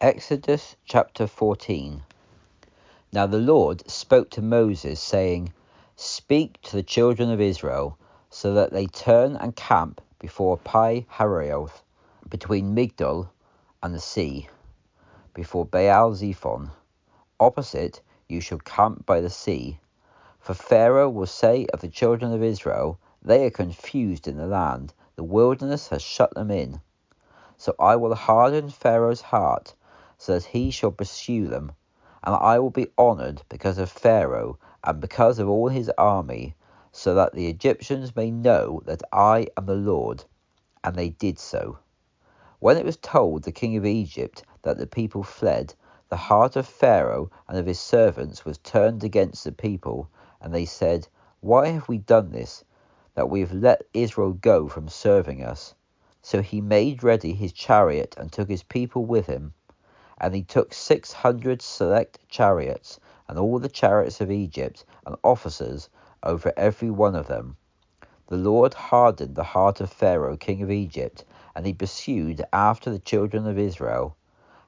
Exodus chapter 14. Now the Lord spoke to Moses, saying, Speak to the children of Israel, so that they turn and camp before Pi-hahiroth, between Migdol and the sea, before Baal-zephon. Opposite you shall camp by the sea. For Pharaoh will say of the children of Israel, They are confused in the land, the wilderness has shut them in. So I will harden Pharaoh's heart, so that he shall pursue them, and I will be honoured because of Pharaoh and because of all his army, so that the Egyptians may know that I am the Lord. And they did so. When it was told the king of Egypt that the people fled, the heart of Pharaoh and of his servants was turned against the people, and they said, Why have we done this, that we have let Israel go from serving us? So he made ready his chariot and took his people with him. And he took 600 select chariots, and all the chariots of Egypt, and officers over every one of them. The Lord hardened the heart of Pharaoh king of Egypt, and he pursued after the children of Israel.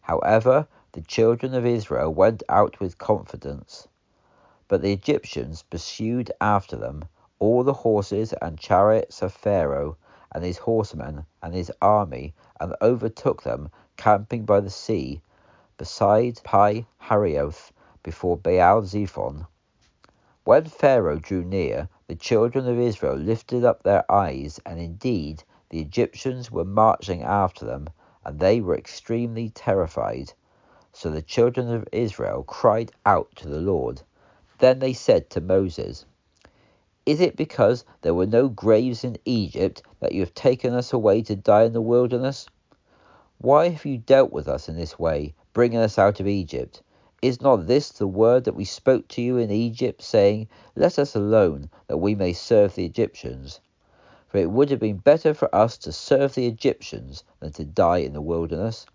However, the children of Israel went out with confidence. But the Egyptians pursued after them, all the horses and chariots of Pharaoh, and his horsemen, and his army, and overtook them, camping by the sea, beside Pi-hahiroth, before Baal-zephon. When Pharaoh drew near, the children of Israel lifted up their eyes, and indeed the Egyptians were marching after them, and they were extremely terrified. So the children of Israel cried out to the Lord. Then they said to Moses, Is it because there were no graves in Egypt that you have taken us away to die in the wilderness? Why have you dealt with us in this way, bringing us out of Egypt? Is not this the word that we spoke to you in Egypt, saying, Let us alone, that we may serve the Egyptians? For it would have been better for us to serve the Egyptians than to die in the wilderness.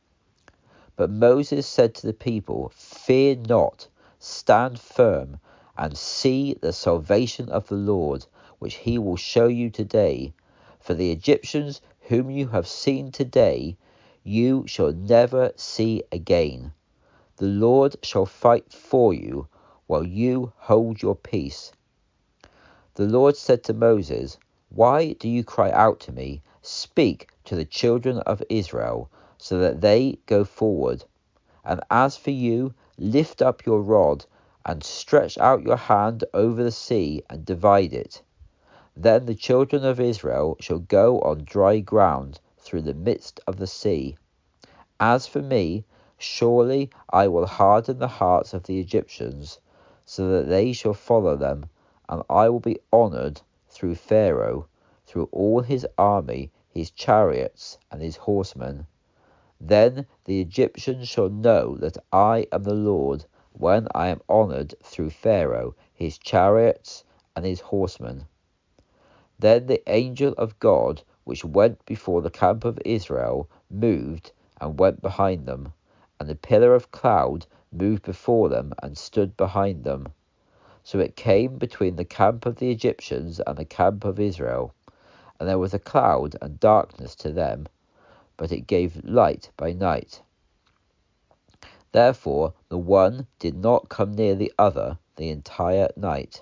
But Moses said to the people, Fear not, stand firm, and see the salvation of the Lord, which he will show you today. For the Egyptians whom you have seen today, you shall never see again. The Lord shall fight for you, while you hold your peace. The Lord said to Moses, Why do you cry out to me? Speak to the children of Israel, so that they go forward. And as for you, lift up your rod, and stretch out your hand over the sea, and divide it. Then the children of Israel shall go on dry ground through the midst of the sea. As for me, surely I will harden the hearts of the Egyptians, so that they shall follow them, and I will be honoured through Pharaoh, through all his army, his chariots, and his horsemen. Then the Egyptians shall know that I am the Lord, when I am honoured through Pharaoh, his chariots, and his horsemen. Then the angel of God, which went before the camp of Israel, moved and went behind them, and the pillar of cloud moved before them and stood behind them. So it came between the camp of the Egyptians and the camp of Israel, and there was a cloud and darkness to them, but it gave light by night. Therefore the one did not come near the other the entire night.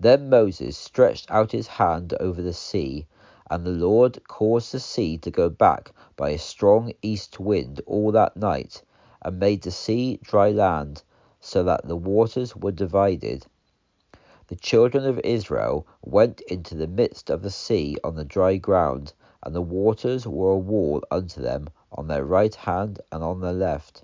Then Moses stretched out his hand over the sea, and the Lord caused the sea to go back by a strong east wind all that night, and made the sea dry land, so that the waters were divided. The children of Israel went into the midst of the sea on the dry ground, and the waters were a wall unto them on their right hand and on their left.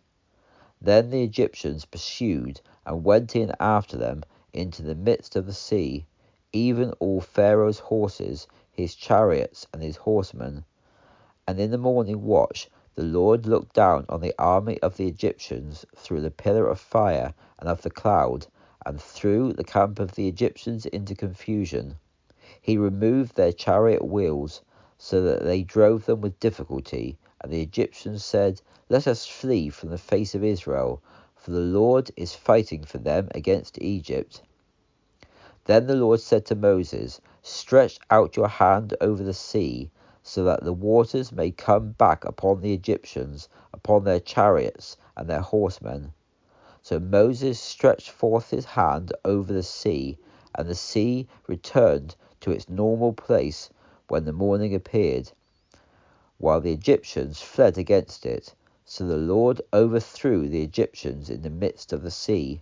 Then the Egyptians pursued and went in after them into the midst of the sea, even all Pharaoh's horses, his chariots, and his horsemen. And in the morning watch the Lord looked down on the army of the Egyptians through the pillar of fire and of the cloud, and threw the camp of the Egyptians into confusion. He removed their chariot wheels, so that they drove them with difficulty. And the Egyptians said, Let us flee from the face of Israel, for the Lord is fighting for them against Egypt. Then the Lord said to Moses, Stretch out your hand over the sea, so that the waters may come back upon the Egyptians, upon their chariots and their horsemen. So Moses stretched forth his hand over the sea, and the sea returned to its normal place when the morning appeared, while the Egyptians fled against it. So the Lord overthrew the Egyptians in the midst of the sea.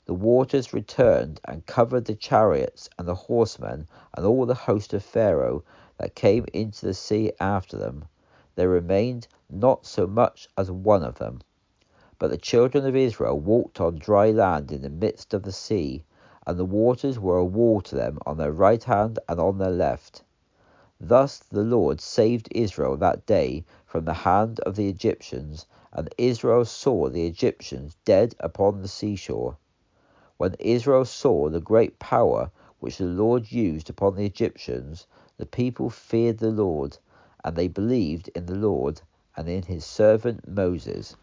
The waters returned and covered the chariots and the horsemen and all the host of Pharaoh that came into the sea after them. There remained not so much as one of them. But the children of Israel walked on dry land in the midst of the sea, and the waters were a wall to them on their right hand and on their left. Thus the Lord saved Israel that day from the hand of the Egyptians, and Israel saw the Egyptians dead upon the seashore. When Israel saw the great power which the Lord used upon the Egyptians, the people feared the Lord, and they believed in the Lord and in his servant Moses.